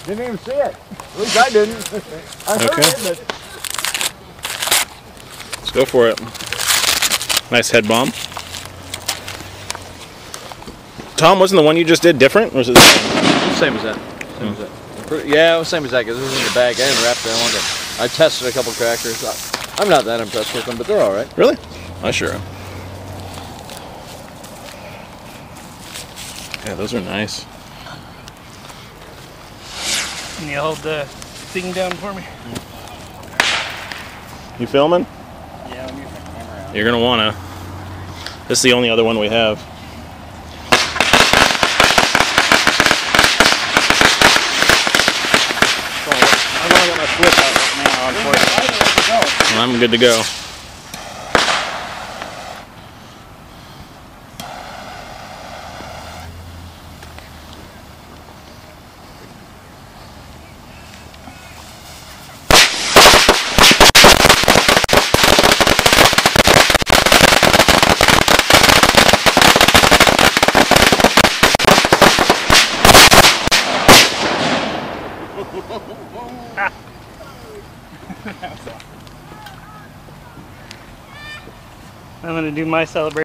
Didn't even see it. At least I didn't. I heard it, but... Let's go for it. Nice head bomb. Tom, wasn't the one you just did different? Or was it the same? Same as that. Same as that. Yeah, it was same as that because it was in the bag. I didn't wrap it. I tested a couple crackers. I'm not that impressed with them, but they're all right. Really? I sure am. Yeah, those are nice. Can you hold the thing down for me? You filming? Yeah, let me put the camera out. You're gonna wanna. This is the only other one we have. I've only got my flip out right now, unfortunately. I'm good to go. I'm gonna do my celebration.